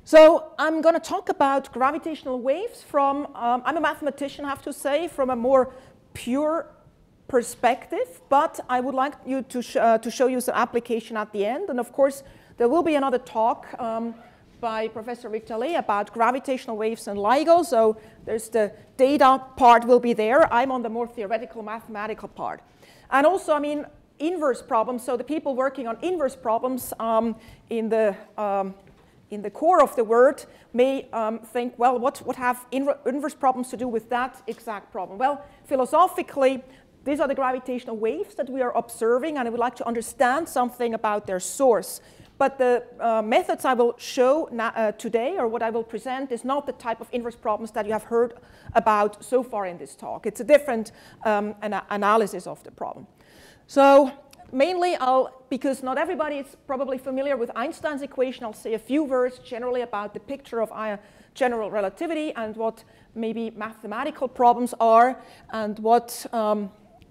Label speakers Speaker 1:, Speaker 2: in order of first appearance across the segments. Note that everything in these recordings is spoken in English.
Speaker 1: So I'm going to talk about gravitational waves from, I'm a mathematician, I have to say, from a more pure perspective, but I would like you to show you some application at the end. And of course, there will be another talk by Professor Vitale about gravitational waves and LIGO. So there's the data part will be there. I'm on the more theoretical mathematical part. And also, I mean, inverse problems. So the people working on inverse problems in the core of the word may think, well, what have inverse problems to do with that exact problem? Well, philosophically, these are the gravitational waves that we are observing, and I would like to understand something about their source. But the methods I will show today, or what I will present, is not the type of inverse problems that you have heard about so far in this talk. It's a different analysis of the problem. So mainly, because not everybody is probably familiar with Einstein's equation, I'll say a few words generally about the picture of general relativity and what maybe mathematical problems are, and what,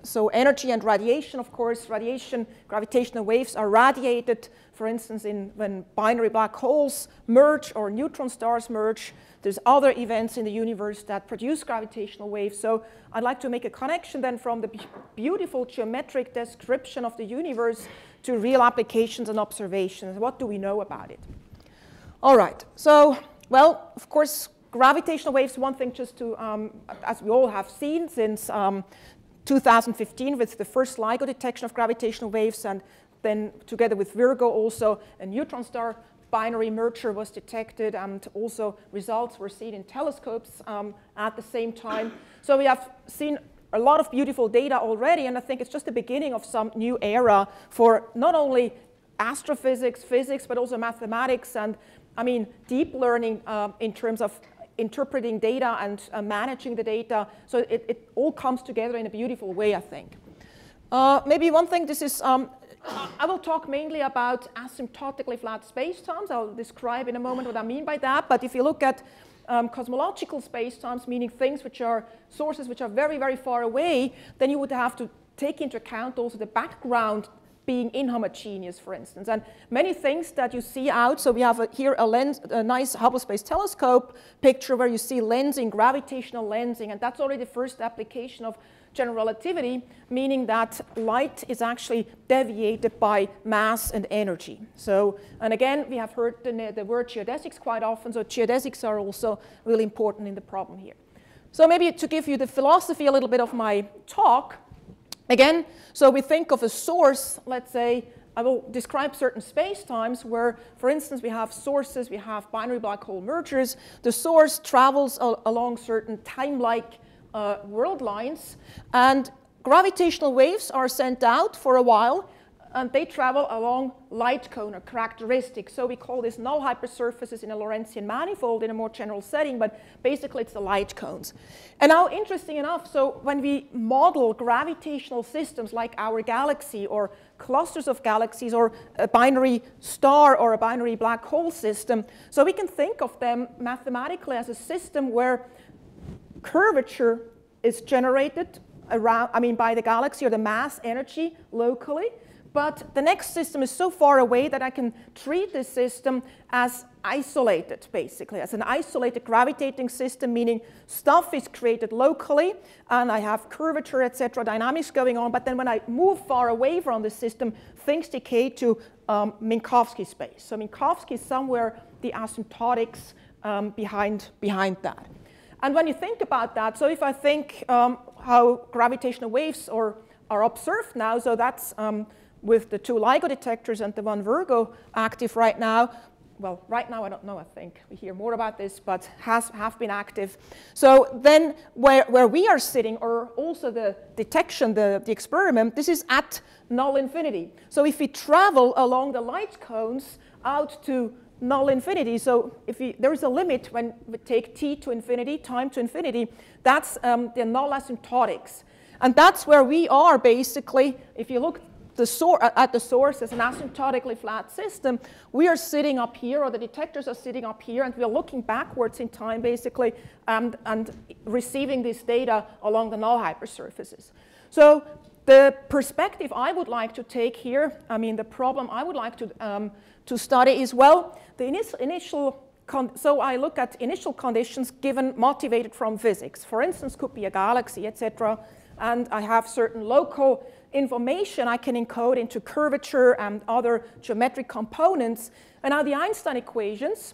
Speaker 1: so energy and radiation, of course, gravitational waves are radiated, for instance, when binary black holes merge or neutron stars merge. There's other events in the universe that produce gravitational waves. So I'd like to make a connection then from the beautiful geometric description of the universe to real applications and observations. What do we know about it? All right. So, well, of course, gravitational waves, one thing just to, as we all have seen since 2015 with the first LIGO detection of gravitational waves, and then together with Virgo also a neutron star binary merger was detected, and also results were seen in telescopes at the same time. So we have seen a lot of beautiful data already, and I think it's just the beginning of some new era for not only astrophysics, physics, but also mathematics, and I mean deep learning in terms of interpreting data and managing the data. So it all comes together in a beautiful way, I think. Maybe one thing, this is, I will talk mainly about asymptotically flat spacetimes. I'll describe in a moment what I mean by that. But if you look at cosmological spacetimes, meaning things which are sources which are very, very far away, then you would have to take into account also the background being inhomogeneous, for instance. And many things that you see out, so we have here a nice Hubble Space Telescope picture where you see lensing, gravitational lensing, and that's already the first application of general relativity, meaning that light is actually deviated by mass and energy. So, and again, we have heard the word geodesics quite often, so geodesics are also really important in the problem here. So maybe to give you the philosophy a little bit of my talk, again, so we think of a source, let's say, I will describe certain spacetimes where, for instance, we have sources, we have binary black hole mergers. The source travels along certain time-like world lines, and gravitational waves are sent out for a while, and they travel along light cone or characteristics. So we call this null hypersurfaces in a Lorentzian manifold in a more general setting, but basically it's the light cones. And now, interesting enough, so when we model gravitational systems like our galaxy or clusters of galaxies or a binary star or a binary black hole system, so we can think of them mathematically as a system where curvature is generated around, I mean, by the galaxy or the mass energy locally, but the next system is so far away that I can treat this system as isolated, basically, as an isolated gravitating system, meaning stuff is created locally, and I have curvature, etc., dynamics going on, but then when I move far away from the system, things decay to Minkowski space. So Minkowski is somewhere the asymptotics behind that. And when you think about that, so if I think how gravitational waves are observed now, so that's with the two LIGO detectors and the one Virgo active right now. Well, right now I don't know, I think we hear more about this, but have been active. So then where we are sitting, or also the detection, the experiment, this is at null infinity. So if we travel along the light cones out to null infinity, so if there is a limit when we take t to infinity, time to infinity, that's the null asymptotics. And that's where we are basically. If you look at the source as an asymptotically flat system, we are sitting up here, or the detectors are sitting up here, and we are looking backwards in time basically and receiving this data along the null hypersurfaces. So the perspective I would like to take here, I mean the problem I would like to study is, well, the initial so I look at initial conditions given motivated from physics. For instance, could be a galaxy, etc. And I have certain local information I can encode into curvature and other geometric components. And now the Einstein equations,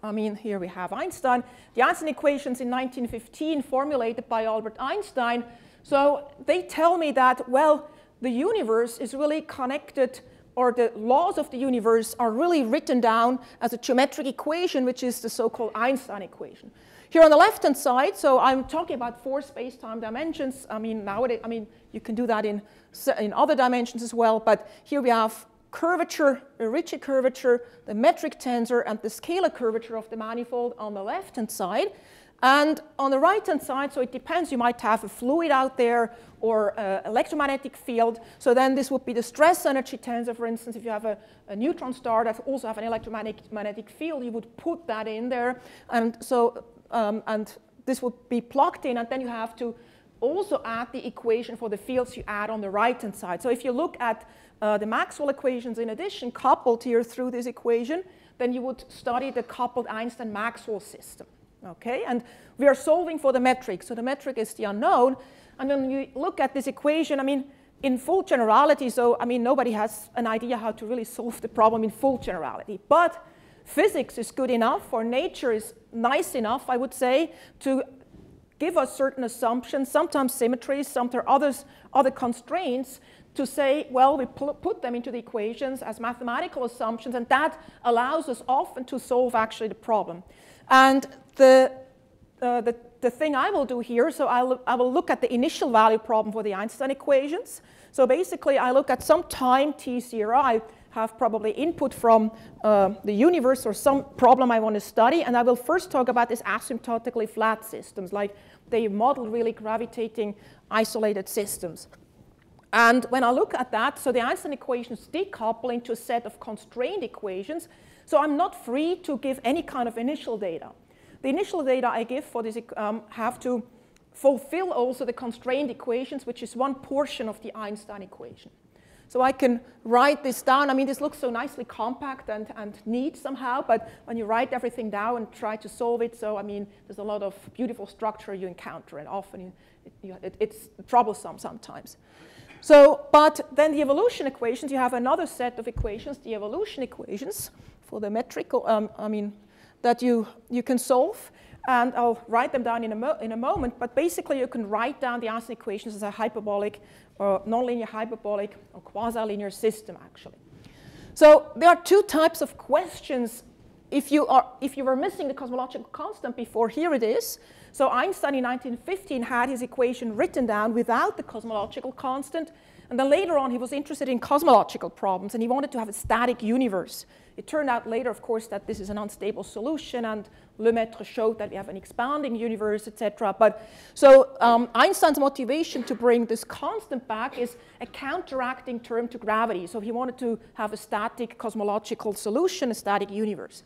Speaker 1: I mean, here we have Einstein. The Einstein equations in 1915 formulated by Albert Einstein. So they tell me that, well, the universe is really connected, or the laws of the universe are really written down as a geometric equation, which is the so-called Einstein equation. Here on the left-hand side, so I'm talking about 4 space-time dimensions. I mean, nowadays, you can do that in other dimensions as well, but here we have curvature, a rigid curvature, the metric tensor, and the scalar curvature of the manifold on the left-hand side. And on the right-hand side, so it depends, you might have a fluid out there or an electromagnetic field. So then this would be the stress energy tensor, for instance. If you have a neutron star that also have an electromagnetic field, you would put that in there. And so, and this would be plugged in, and then you have to also add the equation for the fields you add on the right-hand side. So if you look at the Maxwell equations in addition, coupled here through this equation, then you would study the coupled Einstein-Maxwell system. Okay, and we are solving for the metric. So the metric is the unknown. And when you look at this equation, I mean, in full generality, so I mean, nobody has an idea how to really solve the problem in full generality. But physics is good enough, or nature is nice enough, I would say, to give us certain assumptions, sometimes symmetries, sometimes other constraints, to say, well, we put them into the equations as mathematical assumptions, and that allows us often to solve actually the problem. And the thing I will do here, so I will look at the initial value problem for the Einstein equations. So basically, I look at some time t0. I have probably input from the universe or some problem I want to study. And I will first talk about these asymptotically flat systems, like they model really gravitating isolated systems. And when I look at that, so the Einstein equations decouple into a set of constrained equations. So I'm not free to give any kind of initial data. The initial data I give for this have to fulfill also the constrained equations, which is one portion of the Einstein equation. So I can write this down. I mean, this looks so nicely compact and neat somehow, but when you write everything down and try to solve it, so I mean, there's a lot of beautiful structure you encounter, and often it's troublesome sometimes. So, but then the evolution equations, you have another set of equations, the evolution equations for the metrical, that you can solve. And I'll write them down in a moment. But basically, you can write down the Einstein equations as a hyperbolic or nonlinear hyperbolic or quasi-linear system, actually. So there are 2 types of questions. If you were missing the cosmological constant before, here it is. So Einstein in 1915 had his equation written down without the cosmological constant. And then later on, he was interested in cosmological problems, and he wanted to have a static universe. It turned out later, of course, that this is an unstable solution, and Lemaitre showed that we have an expanding universe, etc. But so Einstein's motivation to bring this constant back is a counteracting term to gravity. So he wanted to have a static cosmological solution, a static universe.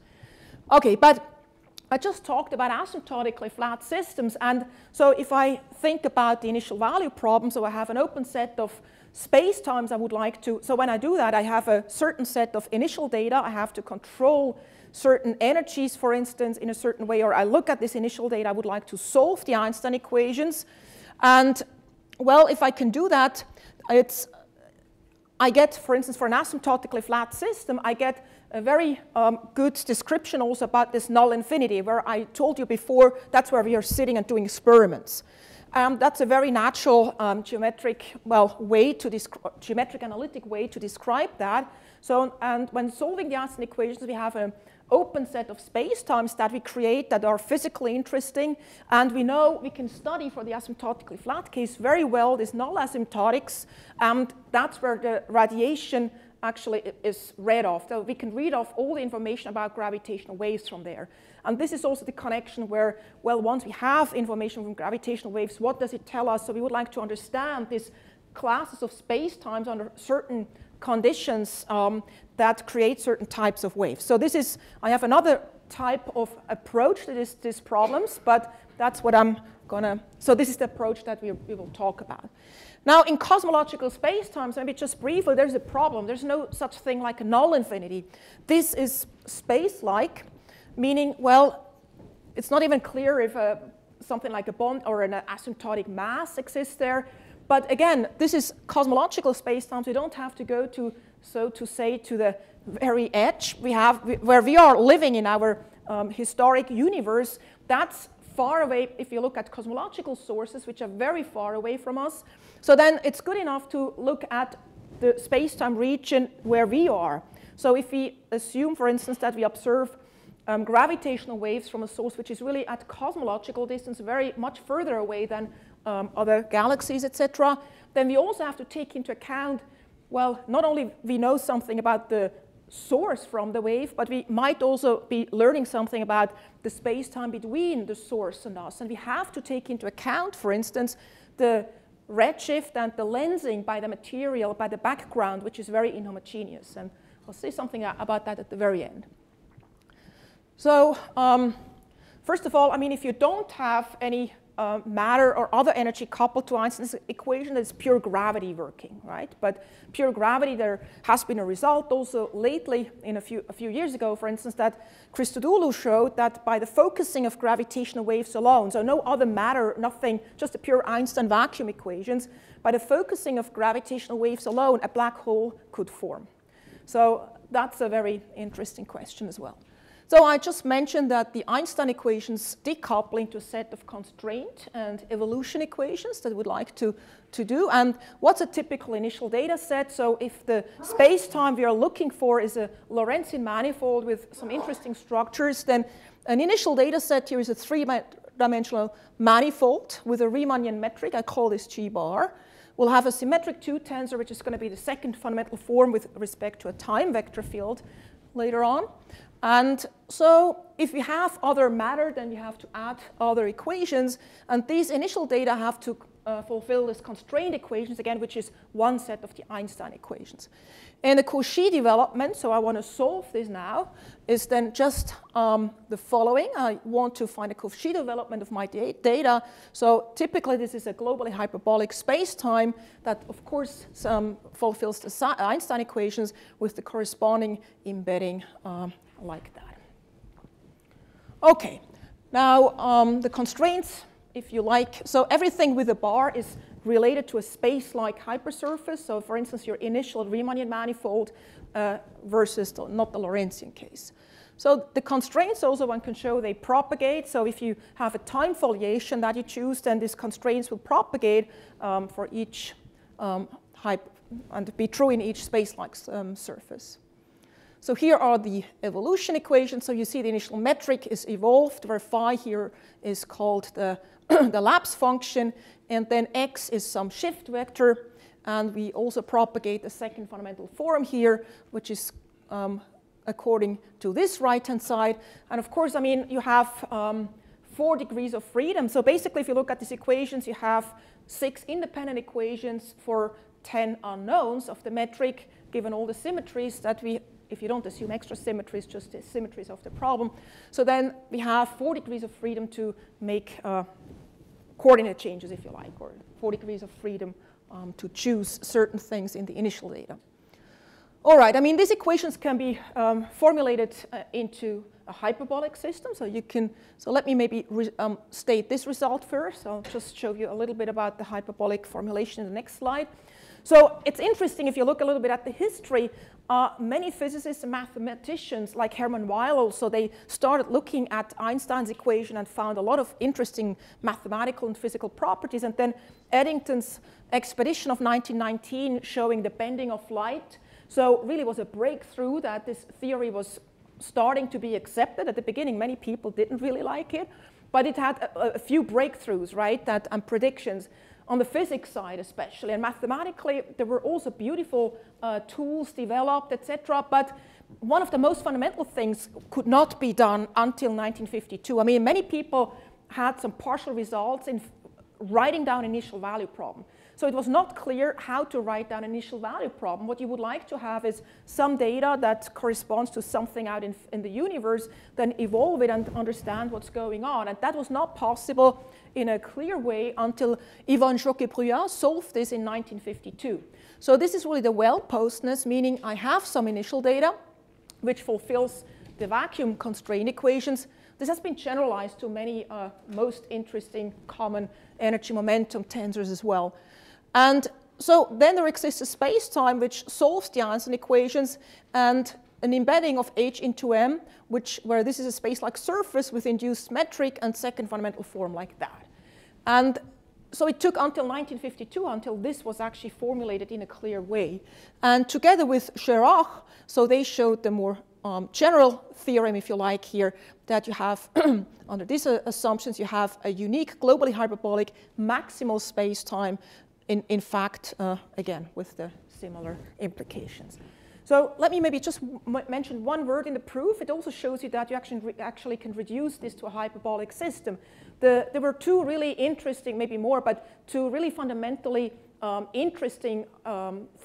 Speaker 1: Okay, but I just talked about asymptotically flat systems. And so if I think about the initial value problem, so I have an open set of space-times I would like to, so when I do that, I have a certain set of initial data. I have to control certain energies, for instance, in a certain way, or I look at this initial data. I would like to solve the Einstein equations. And, well, if I can do that, I get, for instance, for an asymptotically flat system, I get a very good description also about this null infinity, where I told you before, that's where we are sitting and doing experiments. That's a very natural geometric, way to geometric analytic way to describe that. So, and when solving the Einstein equations, we have an open set of space-times that we create that are physically interesting, and we know we can study for the asymptotically flat case very well this null asymptotics, and that's where the radiation actually is read off. So we can read off all the information about gravitational waves from there. And this is also the connection where, well, once we have information from gravitational waves, what does it tell us? So we would like to understand these classes of space-times under certain conditions that create certain types of waves. So this is, I have another type of approach to these problems, but that's what I'm gonna, so this is the approach that we will talk about. Now, in cosmological spacetimes, maybe just briefly, there's a problem. There's no such thing like a null infinity. This is space-like, meaning, well, it's not even clear if something like a bond or an asymptotic mass exists there. But again, this is cosmological spacetimes. We don't have to go to, so to say, to the very edge. Where we are living in our historic universe, that's far away if you look at cosmological sources, which are very far away from us. So then it's good enough to look at the space-time region where we are. So if we assume, for instance, that we observe gravitational waves from a source which is really at cosmological distance, very much further away than other galaxies, etc., then we also have to take into account, well, not only we know something about the source from the wave, but we might also be learning something about the space-time between the source and us. And we have to take into account, for instance, the redshift and the lensing by the material, by the background, which is very inhomogeneous. And I'll say something about that at the very end. So first of all, I mean, if you don't have any matter or other energy coupled to Einstein's equation, it's pure gravity working, right? But pure gravity, there has been a result also lately, in a few years ago, for instance, that Christodoulou showed that by the focusing of gravitational waves alone, so no other matter, nothing, just the pure Einstein vacuum equations, by the focusing of gravitational waves alone, a black hole could form. So that's a very interesting question as well. So I just mentioned that the Einstein equations decouple into a set of constraint and evolution equations that we'd like to do. And what's a typical initial data set? So if the space-time we are looking for is a Lorentzian manifold with some interesting structures, then an initial data set here is a three-dimensional manifold with a Riemannian metric. I call this G bar. We'll have a symmetric 2 tensor, which is going to be the second fundamental form with respect to a time vector field later on. And so if we have other matter, then we have to add other equations. And these initial data have to fulfill this constraint equations, again, which is one set of the Einstein equations. And the Cauchy development, so I want to solve this now, is then just the following. I want to find a Cauchy development of my data. So typically, this is a globally hyperbolic space-time that, of course, fulfills the Einstein equations with the corresponding embedding like that. Okay, now the constraints, if you like. So everything with a bar is related to a space-like hypersurface. So for instance, your initial Riemannian manifold versus not the Lorentzian case. So the constraints also one can show they propagate. So if you have a time foliation that you choose, then these constraints will propagate for each and be true in each space-like surface. So here are the evolution equations. So you see the initial metric is evolved, where phi here is called the, the lapse function, and then x is some shift vector. And we also propagate the second fundamental form here, which is according to this right-hand side. And of course, I mean, you have 4 degrees of freedom. So basically, if you look at these equations, you have 6 independent equations for 10 unknowns of the metric, given all the symmetries that we, if you don't assume extra symmetries, just the symmetries of the problem. So then we have 4 degrees of freedom to make coordinate changes, if you like, or 4 degrees of freedom to choose certain things in the initial data. All right, I mean, these equations can be formulated into a hyperbolic system. So you can, so let me maybe state this result first. I'll just show you a little bit about the hyperbolic formulation in the next slide. So it's interesting if you look a little bit at the history. Many physicists and mathematicians, like Hermann Weyl, so they started looking at Einstein's equation and found a lot of interesting mathematical and physical properties. And then Eddington's expedition of 1919 showing the bending of light. So really was a breakthrough that this theory was starting to be accepted. At the beginning, many people didn't really like it, but it had a few breakthroughs, right, and predictions on the physics side especially. And mathematically, there were also beautiful tools developed, etc. But one of the most fundamental things could not be done until 1952. I mean, many people had some partial results in writing down initial value problem. So it was not clear how to write down initial value problem. What you would like to have is some data that corresponds to something out in the universe, then evolve it and understand what's going on. And that was not possible in a clear way until Ivan Jacobi solved this in 1952. So this is really the well-postness, meaning I have some initial data which fulfills the vacuum constraint equations. This has been generalized to many most interesting common energy momentum tensors as well. And so then there exists a space-time which solves the Einstein equations, and an embedding of H into M, where this is a space-like surface with induced metric and second fundamental form like that. And so it took until 1952 until this was actually formulated in a clear way. And together with Shears, so they showed the more general theorem, if you like, here, that you have, under these assumptions, you have a unique globally hyperbolic maximal space-time, in fact, again, with the similar implications. So let me maybe just mention one word in the proof. It also shows you that you actually can reduce this to a hyperbolic system. There were two really interesting, maybe more, but two really fundamentally interesting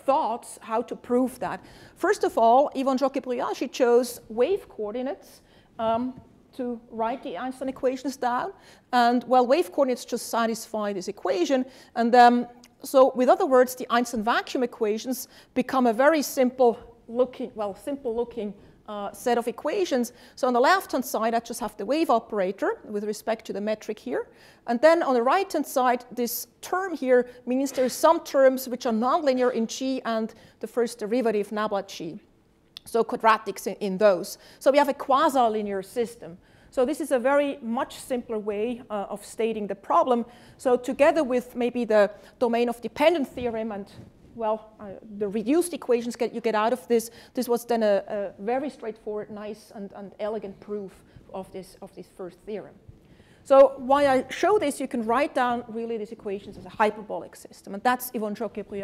Speaker 1: thoughts how to prove that. First of all, Yvonne Jacobi, she chose wave coordinates to write the Einstein equations down. And well, wave coordinates just satisfy this equation. And so with other words, the Einstein vacuum equations become a very simple looking set of equations. So on the left-hand side, I just have the wave operator with respect to the metric here. And then on the right-hand side, this term here means there are some terms which are nonlinear in G and the first derivative nabla G. So quadratics in those. So we have a quasi-linear system. So this is a very much simpler way of stating the problem. So together with maybe the domain of dependent theorem and the reduced equations you get out of this, this was then a very straightforward, nice, and elegant proof of this first theorem. So why I show this, you can write down really these equations as a hyperbolic system. And that's Yvonne Jacobi,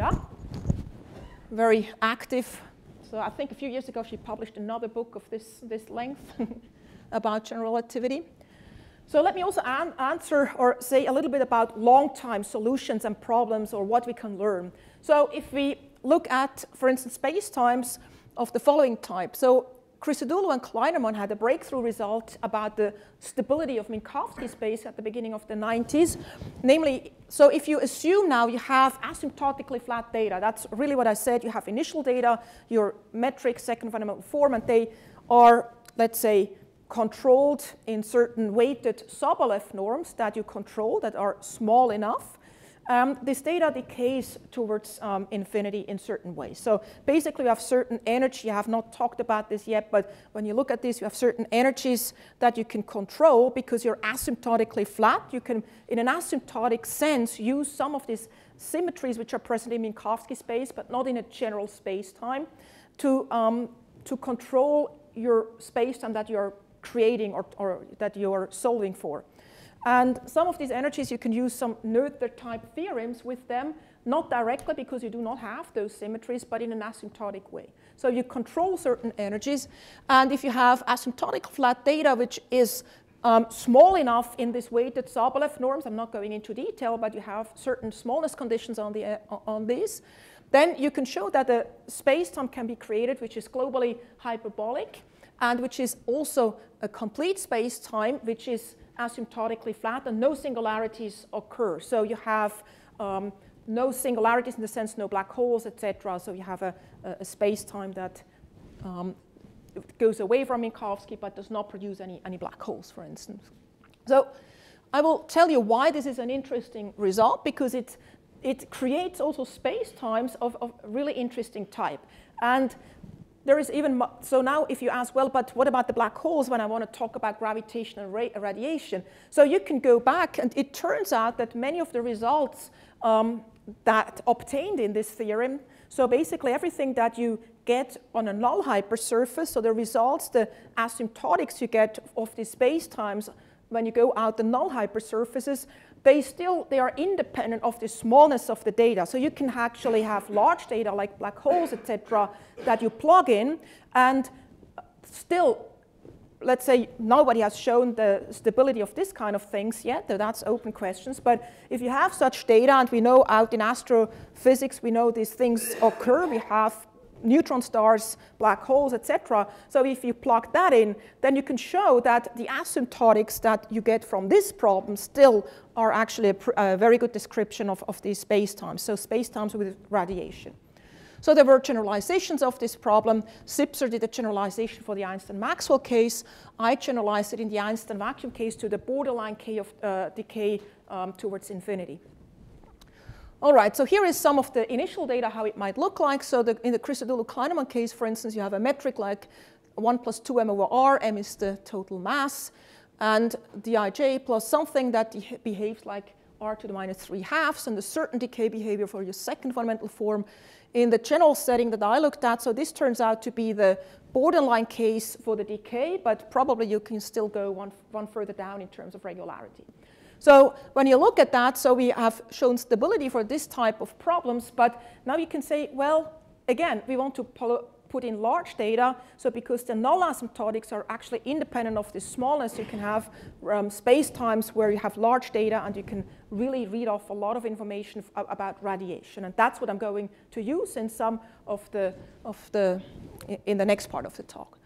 Speaker 1: very active. So I think a few years ago she published another book of this length about general relativity. So let me also answer or say a little bit about long-time solutions and problems or what we can learn. So if we look at, for instance, space-times of the following type. So Christodoulou and Kleinerman had a breakthrough result about the stability of Minkowski space at the beginning of the 90s. Namely, so if you assume now you have asymptotically flat data, that's really what I said. You have initial data, your metric, second fundamental form, and they are, let's say, controlled in certain weighted Sobolev norms that you control that are small enough. This data decays towards infinity in certain ways. So basically you have certain energy. I have not talked about this yet, but when you look at this, you have certain energies that you can control because you're asymptotically flat. You can, in an asymptotic sense, use some of these symmetries which are present in Minkowski space, but not in a general space-time, to control your space-time that you're creating or that you're solving for. And some of these energies, you can use some Noether-type theorems with them, not directly because you do not have those symmetries, but in an asymptotic way. So you control certain energies, and if you have asymptotic flat data, which is small enough in this weighted Sobolev norms, I'm not going into detail, but you have certain smallness conditions on these, then you can show that a space-time can be created which is globally hyperbolic, and which is also a complete space-time, which is asymptotically flat, and no singularities occur. So you have no singularities in the sense no black holes, etc. So you have a space-time that goes away from Minkowski but does not produce any black holes, for instance. So I will tell you why this is an interesting result, because it creates also space-times of really interesting type. And there is even, so now if you ask, well, but what about the black holes when I want to talk about gravitational radiation? So you can go back, and it turns out that many of the results that obtained in this theorem, so basically everything that you get on a null hypersurface, so the results, the asymptotics you get of these space-times when you go out the null hypersurfaces, they are independent of the smallness of the data. So you can actually have large data like black holes, etc., that you plug in, and still, let's say nobody has shown the stability of this kind of things yet, so that's open questions. But if you have such data, and we know out in astrophysics, we know these things occur, we have neutron stars, black holes, etc. So if you plug that in, then you can show that the asymptotics that you get from this problem still are actually a very good description of these spacetimes, so spacetimes with radiation. So there were generalizations of this problem. Sipser did a generalization for the Einstein-Maxwell case. I generalized it in the Einstein vacuum case to the borderline K of decay towards infinity. All right, so here is some of the initial data, how it might look like. So in the Christodoulou-Kahneman case, for instance, you have a metric like 1 plus 2m over r. M is the total mass. And dij plus something that behaves like r to the minus 3/2, and a certain decay behavior for your second fundamental form in the general setting that I looked at. So this turns out to be the borderline case for the decay, but probably you can still go one further down in terms of regularity. So when you look at that, so we have shown stability for this type of problems, but now you can say, well, again, we want to put in large data, so because the null asymptotics are actually independent of this smallness, you can have space-times where you have large data and you can really read off a lot of information about radiation. And that's what I'm going to use in some of in the next part of the talk.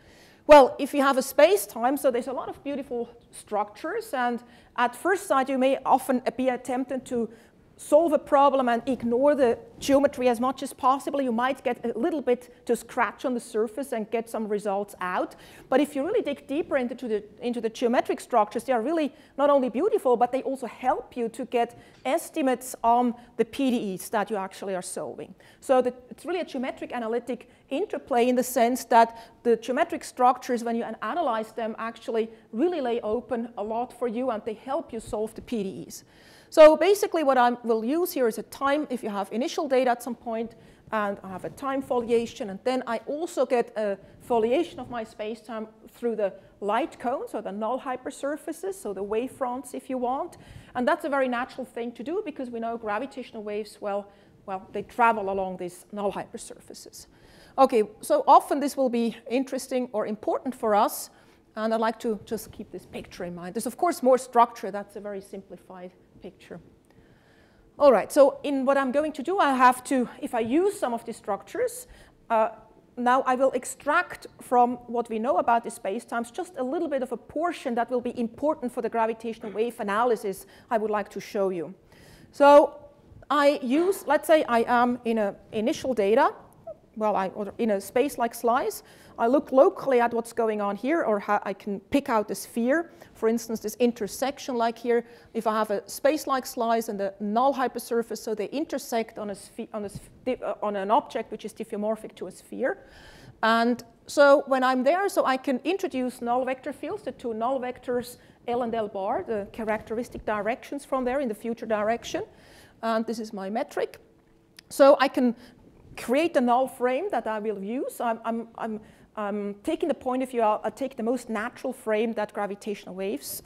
Speaker 1: Well, if you have a space-time, so there's a lot of beautiful structures, and at first sight you may often be tempted to solve a problem and ignore the geometry as much as possible. You might get a little bit to scratch on the surface and get some results out. But if you really dig deeper into the geometric structures, they are really not only beautiful, but they also help you to get estimates on the PDEs that you actually are solving. So it's really a geometric analytic interplay in the sense that the geometric structures, when you analyze them, actually really lay open a lot for you, and they help you solve the PDEs. So basically what I will use here is a time, if you have initial data at some point, and I have a time foliation, and then I also get a foliation of my space-time through the light cones, or the null hypersurfaces, so the wavefronts if you want. And that's a very natural thing to do because we know gravitational waves, well, they travel along these null hypersurfaces. Okay, so often this will be interesting or important for us, and I'd like to just keep this picture in mind. There's of course more structure, that's a very simplified picture. All right, so in what I'm going to do, I have to, if I use some of these structures, now I will extract from what we know about the spacetimes just a little bit of a portion that will be important for the gravitational wave analysis I would like to show you. So I use, let's say I am in an initial data, or in a space-like slice. I look locally at what's going on here, or how I can pick out the sphere. For instance, this intersection like here, if I have a space-like slice and a null hypersurface, so they intersect on an object which is diffeomorphic to a sphere. And so when I'm there, so I can introduce null vector fields, the two null vectors L and L bar, the characteristic directions from there in the future direction. And this is my metric. So I can create a null frame that I will use. I'm taking the point of view, I take the most natural frame that gravitational waves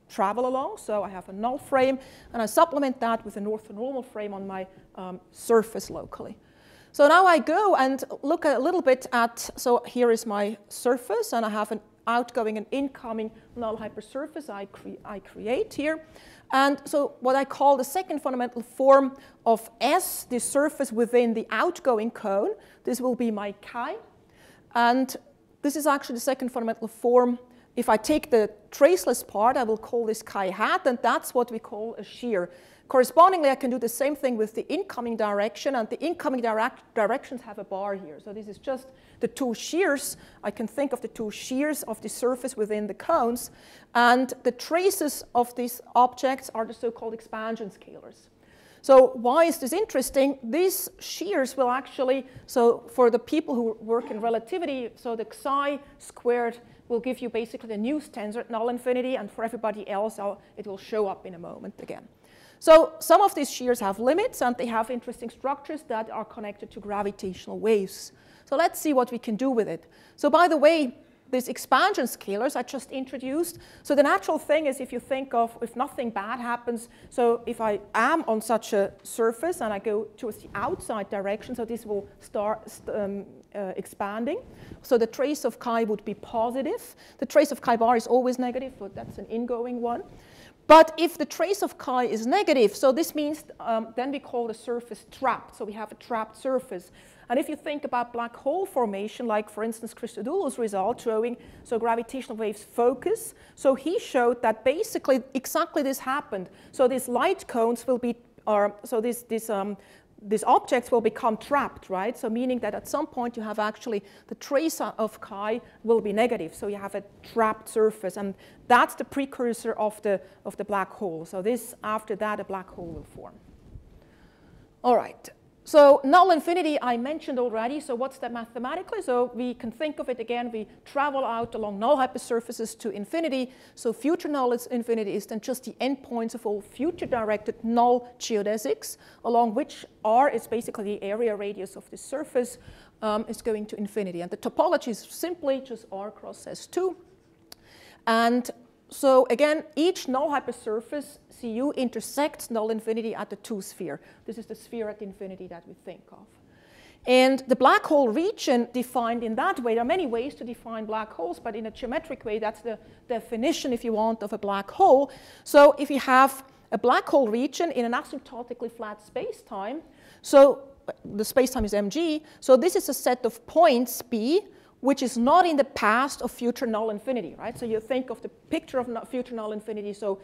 Speaker 1: travel along. So I have a null frame, and I supplement that with an orthonormal frame on my surface locally. So now I go and look a little bit at, so here is my surface, and I have an outgoing and incoming null hypersurface I create here. And so what I call the second fundamental form of S, the surface within the outgoing cone, this will be my chi. And this is actually the second fundamental form. If I take the traceless part, I will call this chi hat, and that's what we call a shear. Correspondingly, I can do the same thing with the incoming direction, and the incoming directions have a bar here. So this is just the two shears. I can think of the two shears of the surface within the cones, and the traces of these objects are the so-called expansion scalars. So why is this interesting? These shears will actually, so for the people who work in relativity, so the psi squared will give you basically the News tensor at null infinity, and for everybody else, it will show up in a moment again. So some of these shears have limits, and they have interesting structures that are connected to gravitational waves. So let's see what we can do with it. So by the way, these expansion scalars I just introduced. So the natural thing is, if you think of if nothing bad happens, so if I am on such a surface and I go towards the outside direction, so this will start expanding. So the trace of chi would be positive. The trace of chi bar is always negative, but that's an ingoing one. But if the trace of chi is negative, so this means then we call the surface trapped. So we have a trapped surface. And if you think about black hole formation, like for instance Christodoulou's result showing, so gravitational waves focus, so he showed that basically exactly this happened. So these light cones will be, so these objects will become trapped, right? So meaning that at some point you have actually the trace of chi will be negative. So you have a trapped surface, and that's the precursor of the black hole. So this, after that, a black hole will form. All right. So null infinity I mentioned already. So what's that mathematically? So we can think of it again. We travel out along null hypersurfaces to infinity. So future null infinity is then just the endpoints of all future-directed null geodesics, along which R is basically the area radius of the surface is going to infinity. And the topology is simply just R cross S2. And so again, each null hypersurface CU intersects null infinity at the 2 sphere. This is the sphere at infinity that we think of. And the black hole region defined in that way, there are many ways to define black holes, but in a geometric way, that's the definition, if you want, of a black hole. So if you have a black hole region in an asymptotically flat space-time, so the space-time is mg, so this is a set of points B, which is not in the past of future null infinity, right? So you think of the picture of future null infinity, so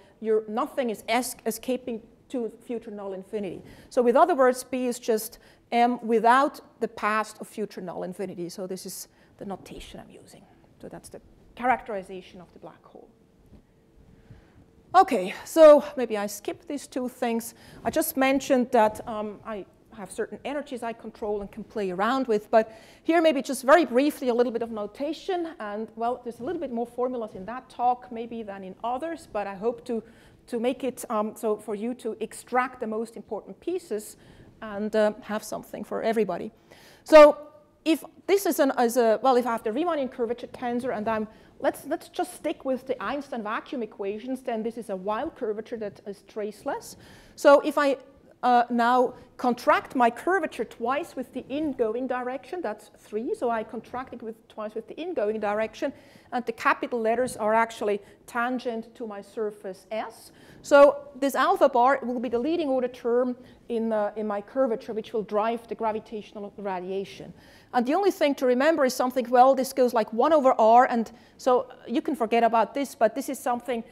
Speaker 1: nothing is escaping to future null infinity. So with other words, B is just M without the past of future null infinity. So this is the notation I'm using. So that's the characterization of the black hole. Okay, so maybe I skip these two things. I just mentioned that I have certain energies I control and can play around with, but here maybe just very briefly a little bit of notation, and well, there's a little bit more formulas in that talk maybe than in others, but I hope to make it so for you to extract the most important pieces and have something for everybody. So if this is well, if I have the Riemannian curvature tensor and let's just stick with the Einstein vacuum equations, then this is a wild curvature that is traceless. So if I now contract my curvature twice with the ingoing direction, that's 3, so I contract it twice with the ingoing direction, and the capital letters are actually tangent to my surface S. So this alpha bar will be the leading order term in my curvature, which will drive the gravitational radiation. And the only thing to remember is something, well, this goes like 1 over R, and so you can forget about this, but this is something.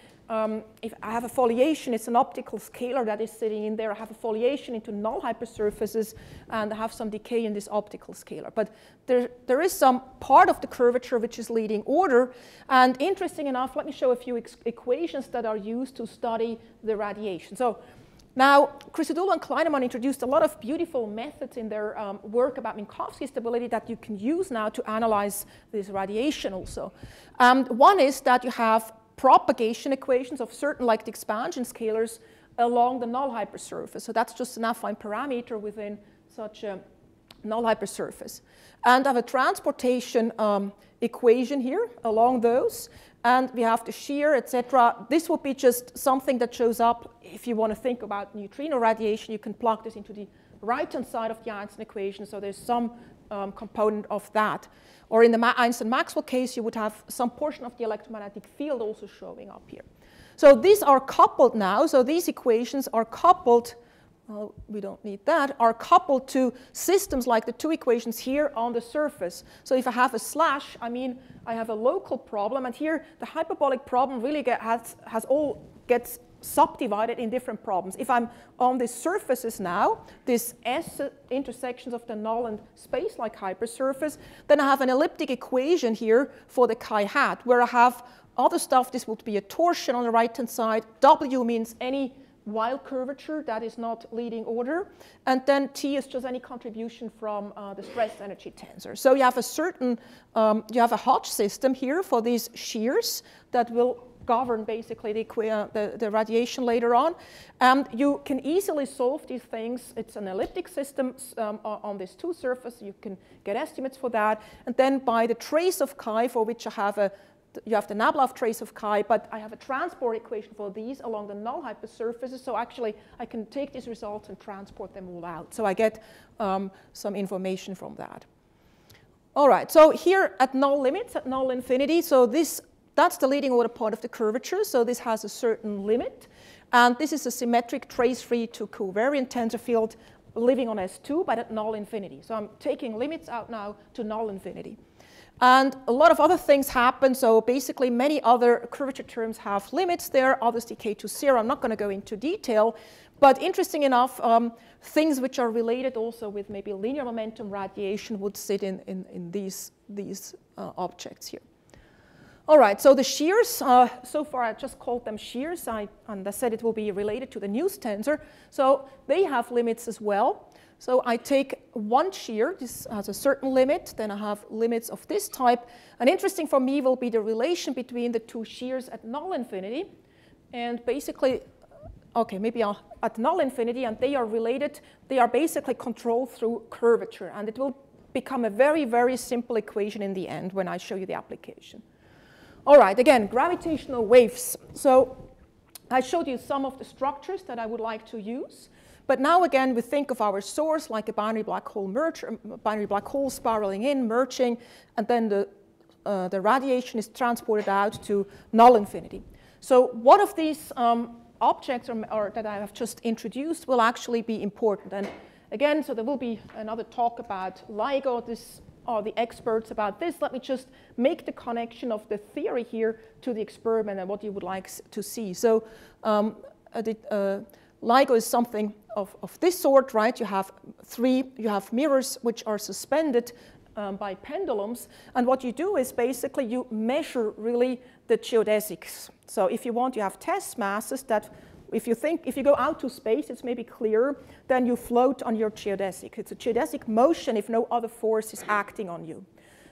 Speaker 1: If I have a foliation, it's an optical scalar that is sitting in there. I have a foliation into null hypersurfaces, and I have some decay in this optical scalar. But there is some part of the curvature which is leading order. And interesting enough, let me show a few equations that are used to study the radiation. So now, Christodoulou and Kleinemann introduced a lot of beautiful methods in their work about Minkowski stability that you can use now to analyze this radiation also. One is that you have propagation equations of certain like the expansion scalars along the null hypersurface. So that's just an affine parameter within such a null hypersurface. And I have a transportation equation here along those. And we have the shear, etc. This would be just something that shows up if you want to think about neutrino radiation. You can plug this into the right-hand side of the Einstein equation. So there's some component of that. Or in the Einstein-Maxwell case, you would have some portion of the electromagnetic field also showing up here. So these are coupled now. So these equations are coupled, well, we don't need that, are coupled to systems like the two equations here on the surface. So if I have a slash, I mean, I have a local problem. And here, the hyperbolic problem really gets subdivided in different problems. If I'm on these surfaces now, these S intersections of the null and space-like hypersurface, then I have an elliptic equation here for the chi hat, where I have other stuff. This would be a torsion on the right-hand side. W means any wild curvature that is not leading order. And then T is just any contribution from the stress energy tensor. So you have a certain, you have a Hodge system here for these shears that will govern basically the radiation later on. And you can easily solve these things. It's an elliptic system on these two surfaces. You can get estimates for that. And then by the trace of chi, for which I have you have the Nablav trace of chi, but I have a transport equation for these along the null hypersurfaces. So actually, I can take these results and transport them all out. So I get some information from that. All right, so here at null limits, at null infinity, so that's the leading order part of the curvature. So this has a certain limit. And this is a symmetric trace-free to covariant tensor field living on S2, but at null infinity. So I'm taking limits out now to null infinity. And a lot of other things happen. So basically, many other curvature terms have limits there. Others decay to 0. I'm not going to go into detail. But interesting enough, things which are related also with maybe linear momentum radiation would sit in these objects here. All right, so the shears, so far I just called them shears, and I said it will be related to the News tensor. So they have limits as well. So I take one shear, this has a certain limit, then I have limits of this type. And interesting for me will be the relation between the two shears at null infinity. And basically, okay, maybe at null infinity, and they are related, they are basically controlled through curvature. And it will become a very, very simple equation in the end when I show you the application. All right, again, gravitational waves. So I showed you some of the structures that I would like to use. But now again, we think of our source like a binary black hole binary black hole spiraling in, merging, and then the radiation is transported out to null infinity. So one of these objects or that I have just introduced will actually be important. And again, so there will be another talk about LIGO. This are the experts about this. Let me just make the connection of the theory here to the experiment and what you would like to see. So LIGO is something of this sort, right? You have mirrors which are suspended by pendulums. And what you do is basically you measure really the geodesics. So if you want, you have test masses that if you go out to space, it's maybe clearer, then you float on your geodesic. It's a geodesic motion if no other force is acting on you.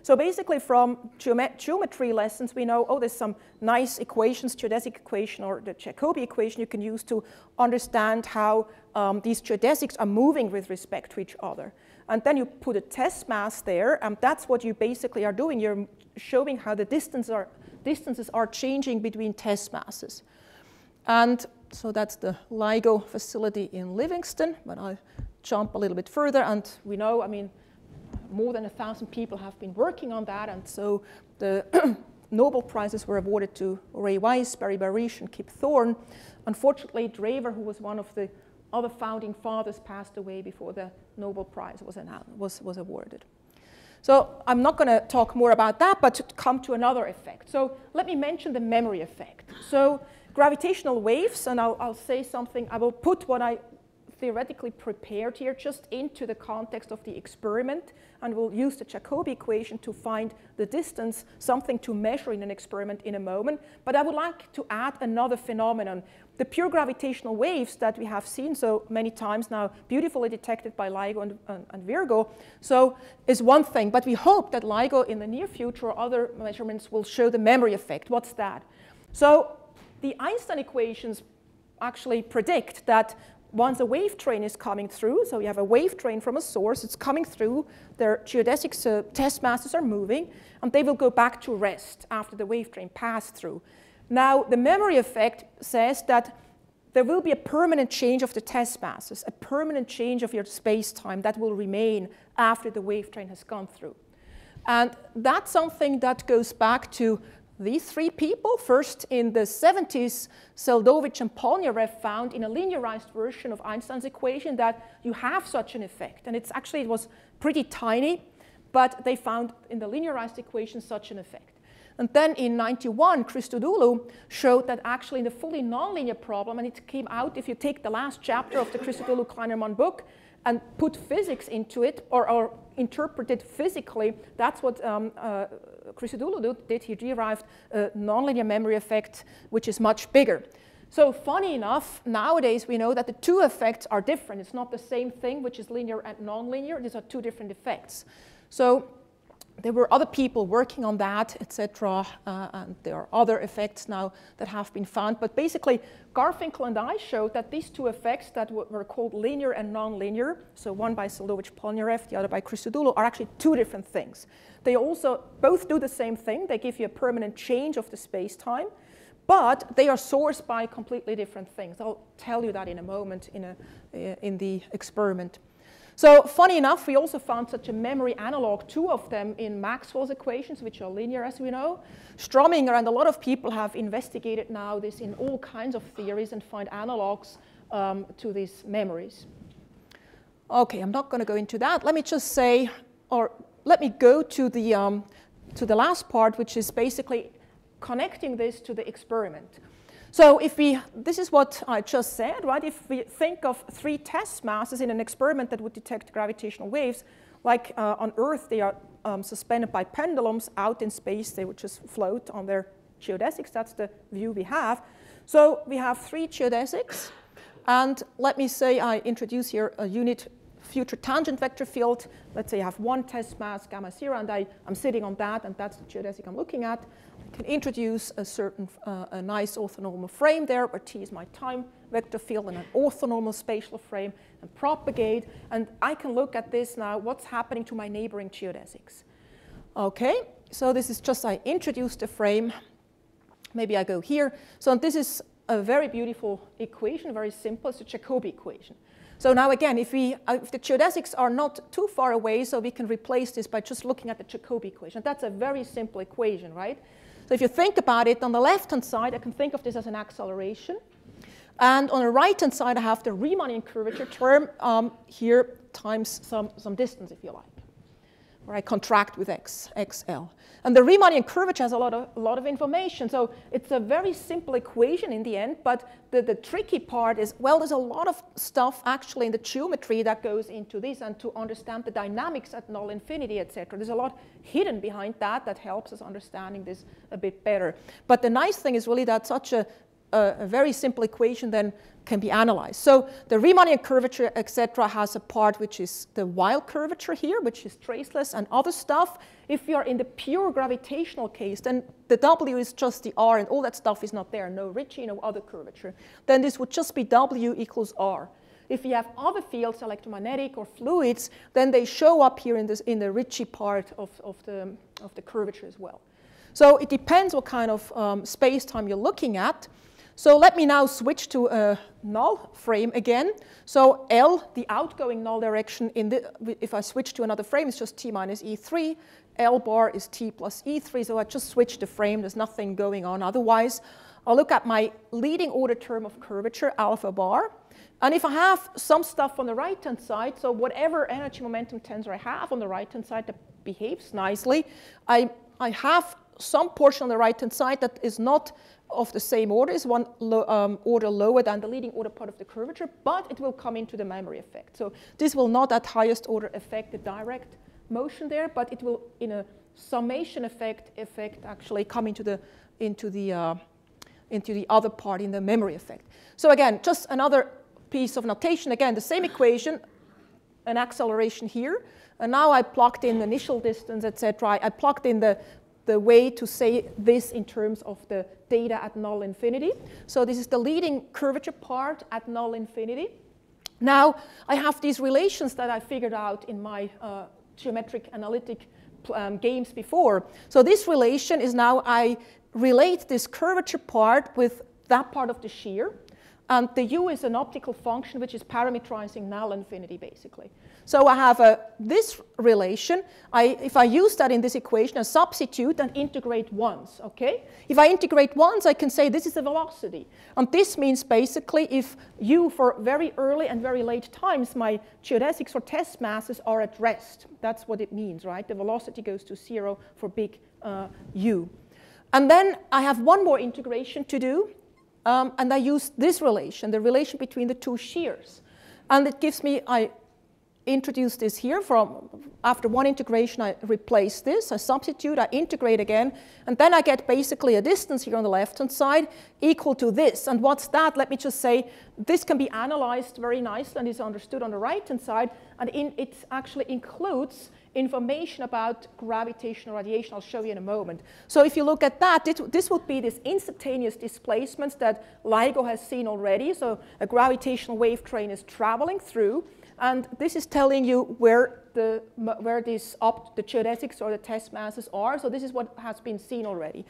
Speaker 1: So basically from geometry lessons, we know, oh, there's some nice equations, geodesic equation or the Jacobi equation you can use to understand how these geodesics are moving with respect to each other. And then you put a test mass there, and that's what you basically are doing. You're showing how the distances are changing between test masses. And so that's the LIGO facility in Livingston, but I'll jump a little bit further, and we know, I mean, more than 1,000 people have been working on that, and so the Nobel Prizes were awarded to Ray Weiss, Barry Barish, and Kip Thorne. Unfortunately, Draver, who was one of the other founding fathers, passed away before the Nobel Prize was awarded. So I'm not going to talk more about that, but to come to another effect. So let me mention the memory effect. So gravitational waves, and I'll say something, I will put what I theoretically prepared here just into the context of the experiment, and we'll use the Jacobi equation to find the distance, something to measure in an experiment in a moment. But I would like to add another phenomenon. The pure gravitational waves that we have seen so many times now, beautifully detected by LIGO and Virgo, so is one thing. But we hope that LIGO in the near future or other measurements will show the memory effect. What's that? So the Einstein equations actually predict that once a wave train is coming through, so you have a wave train from a source, it's coming through, their geodesic test masses are moving, and they will go back to rest after the wave train passed through. Now, the memory effect says that there will be a permanent change of the test masses, a permanent change of your space-time that will remain after the wave train has gone through. And that's something that goes back to these three people. First, in the 70s, Seldovich and Polnareff found in a linearized version of Einstein's equation that you have such an effect. And it was pretty tiny, but they found in the linearized equation such an effect. And then in 91, Christodoulou showed that actually in the fully nonlinear problem, and it came out if you take the last chapter of the Christodoulou-Kleinerman book and put physics into it, or interpret it physically, that's what Christodoulou did. He derived a nonlinear memory effect, which is much bigger. So funny enough, nowadays we know that the two effects are different. It's not the same thing, which is linear and nonlinear. These are two different effects. So there were other people working on that, etc., and there are other effects now that have been found. But basically, Garfinkel and I showed that these two effects that were called linear and nonlinear, so one by Seldovich-Polnareff, the other by Christodoulou, are actually two different things. They also both do the same thing. They give you a permanent change of the space-time, but they are sourced by completely different things. I'll tell you that in a moment in the experiment. So funny enough, we also found such a memory analog, two of them in Maxwell's equations, which are linear, as we know. Strominger and a lot of people have investigated now this in all kinds of theories and find analogs to these memories. Okay, I'm not going to go into that. Let me just say, or let me go to the last part, which is basically connecting this to the experiment. So if this is what I just said, right? If we think of 3 test masses in an experiment that would detect gravitational waves, like on Earth, they are suspended by pendulums out in space. They would just float on their geodesics. That's the view we have. So we have 3 geodesics. And let me say I introduce here a unit future tangent vector field. Let's say I have 1 test mass, gamma 0, and I'm sitting on that, and that's the geodesic I'm looking at. I can introduce a certain, a nice orthonormal frame there, where T is my time vector field, and an orthonormal spatial frame, and propagate. And I can look at this now, what's happening to my neighboring geodesics. Okay, so this is just, I introduced a frame. Maybe I go here. So this is a very beautiful equation, very simple. It's a Jacobi equation. So now again, if the geodesics are not too far away, so we can replace this by just looking at the Jacobi equation. That's a very simple equation, right? So if you think about it, on the left-hand side, I can think of this as an acceleration. And on the right-hand side, I have the Riemannian curvature term here times some distance, if you like, where I contract with xl. And the Riemannian curvature has a lot of information. So it's a very simple equation in the end, but the tricky part is, well, there's a lot of stuff actually in the geometry that goes into this, and to understand the dynamics at null infinity, etc. There's a lot hidden behind that helps us understanding this a bit better. But the nice thing is really that such a very simple equation then can be analyzed. So the Riemannian curvature, etc., has a part which is the Weyl curvature here, which is traceless and other stuff. If we are in the pure gravitational case, then the W is just the R, and all that stuff is not there. No Ricci, no other curvature. Then this would just be W equals R. If we have other fields, electromagnetic or fluids, then they show up here in the Ricci part of the curvature as well. So it depends what kind of space-time you're looking at. So let me now switch to a null frame again. So L, the outgoing null direction, if I switch to another frame, it's just T minus E3. L bar is T plus E3. So I just switch the frame. There's nothing going on otherwise. I'll look at my leading order term of curvature, alpha bar. And if I have some stuff on the right-hand side, so whatever energy momentum tensor I have on the right-hand side that behaves nicely, I have some portion on the right-hand side that is not of the same order, is one order lower than the leading order part of the curvature, but it will come into the memory effect. So this will not at highest order affect the direct motion there, but it will, in a summation effect actually come into the other part in the memory effect. So again, just another piece of notation. Again, the same equation, an acceleration here, and now I plugged in the initial distance, etc. I plugged in the way to say this in terms of the data at null infinity. So this is the leading curvature part at null infinity. Now I have these relations that I figured out in my geometric analytic games before. So this relation is now, I relate this curvature part with that part of the shear. And the U is an optical function which is parametrizing null infinity, basically. So I have this relation. If I use that in this equation, I substitute and integrate once, okay? If I integrate once, I can say this is the velocity. And this means basically if U for very early and very late times, my geodesics or test masses are at rest. That's what it means, right? The velocity goes to 0 for big U. And then I have one more integration to do. And I use this relation, the relation between the two shears. And it gives me, I introduce this here after one integration, I replace this, I substitute, I integrate again, and then I get basically a distance here on the left-hand side equal to this. And what's that? Let me just say, this can be analyzed very nicely and is understood on the right-hand side, and it actually includes information about gravitational radiation. I'll show you in a moment. So if you look at that, this would be this instantaneous displacements that LIGO has seen already. So a gravitational wave train is traveling through, and this is telling you where the geodesics or the test masses are. So this is what has been seen already.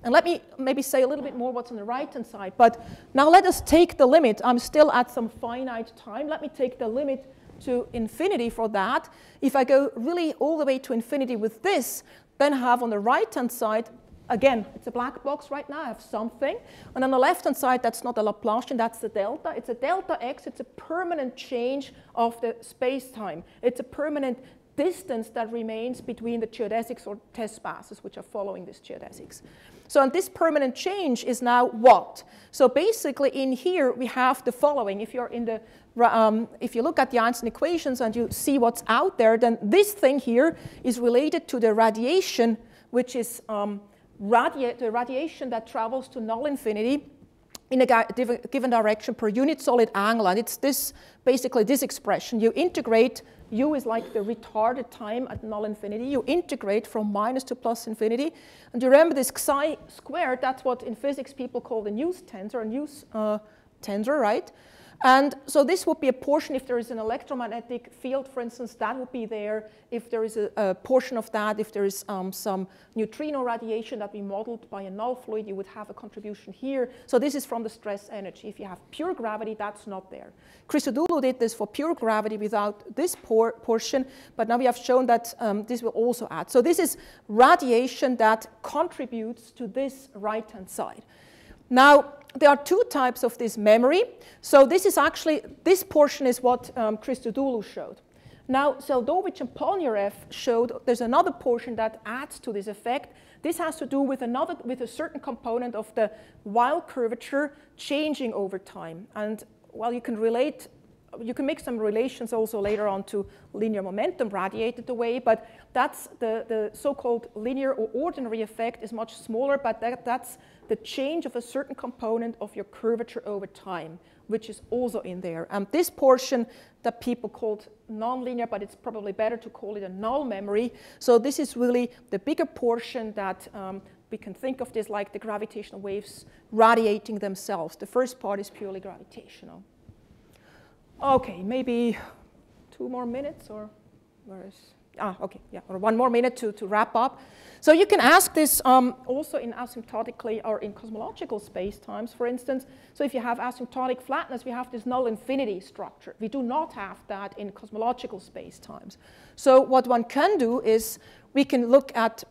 Speaker 1: And let me maybe say a little bit more what's on the right-hand side. But now let us take the limit. I'm still at some finite time. Let me take the limit to infinity for that. If I go really all the way to infinity with this, then I have on the right-hand side, again, it's a black box right now, I have something. And on the left-hand side, that's not a Laplacian, that's the delta. It's a delta x, it's a permanent change of the space-time. It's a permanent distance that remains between the geodesics or test passes which are following this geodesics. So and this permanent change is now what? So basically in here we have the following. If you're in the if you look at the Einstein equations and you see what's out there, then this thing here is related to the radiation, which is the radiation that travels to null infinity in a given direction per unit solid angle. And it's this, basically this expression. You integrate, u is like the retarded time at null infinity. You integrate from minus to plus infinity. And you remember this psi squared, that's what in physics people call the Null's tensor, right? And so this would be a portion, if there is an electromagnetic field, for instance, that would be there. If there is a portion of that, if there is some neutrino radiation that we modeled by a null fluid, you would have a contribution here. So this is from the stress energy. If you have pure gravity, that's not there. Christodoulou did this for pure gravity without this portion, but now we have shown that this will also add. So this is radiation that contributes to this right-hand side. Now, there are two types of this memory. So this is actually, this portion is what Christodoulou showed. Now, Seldovich and Polnareff showed there's another portion that adds to this effect. This has to do with a certain component of the Weyl curvature changing over time. And well, you can make some relations also later on to linear momentum radiated away, but that's the so-called linear or ordinary effect is much smaller, but that's the change of a certain component of your curvature over time, which is also in there. And this portion that people called nonlinear, but it's probably better to call it a null memory. So this is really the bigger portion that we can think of this like the gravitational waves radiating themselves. The first part is purely gravitational. Okay, maybe 2 more minutes, or where is, okay, yeah, or 1 more minute to wrap up. So you can ask this also in asymptotically or in cosmological spacetimes, for instance. So if you have asymptotic flatness, we have this null infinity structure. We do not have that in cosmological spacetimes. So what one can do is we can look at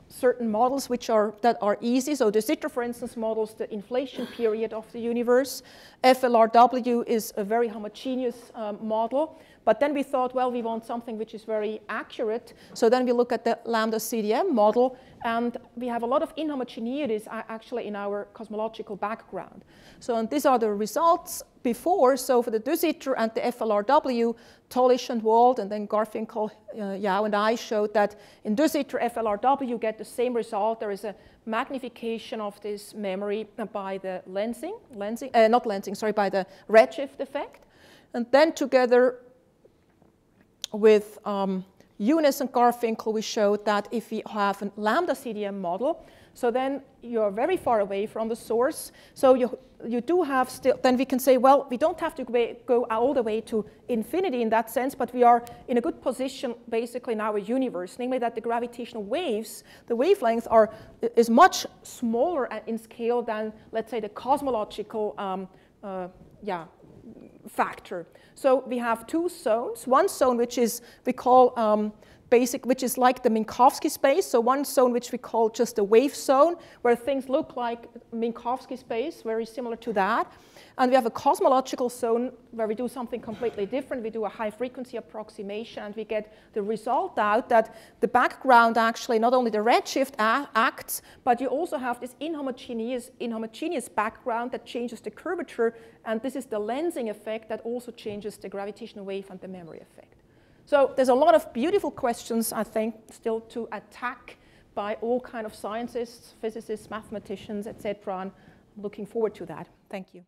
Speaker 1: certain models that are easy. So de Sitter, for instance, models the inflation period of the universe. FLRW is a very homogeneous model. But then we thought, well, we want something which is very accurate. So then we look at the lambda CDM model. And we have a lot of inhomogeneities actually in our cosmological background. So and these are the results before. So for the de Sitter and the FLRW, Tollish and Wald, and then Garfinkel, Yao, and I showed that in de Sitter FLRW you get the same result. There is a magnification of this memory by the by the redshift effect. And then together with Younes and Garfinkel, we showed that if we have a lambda CDM model, so then you're very far away from the source. So you do have still, then we can say, well, we don't have to go all the way to infinity in that sense, but we are in a good position basically in our universe, namely that the gravitational waves, the wavelength is much smaller in scale than, let's say, the cosmological factor. So we have 2 zones. One zone which is we call which is like the Minkowski space. So one zone which we call just a wave zone, where things look like Minkowski space, very similar to that. And we have a cosmological zone where we do something completely different. We do a high frequency approximation, and we get the result out that the background actually, not only the redshift acts, but you also have this inhomogeneous background that changes the curvature. And this is the lensing effect that also changes the gravitational wave and the memory effect. So there's a lot of beautiful questions, I think, still to attack by all kind of scientists, physicists, mathematicians, etc. And I'm looking forward to that. Thank you.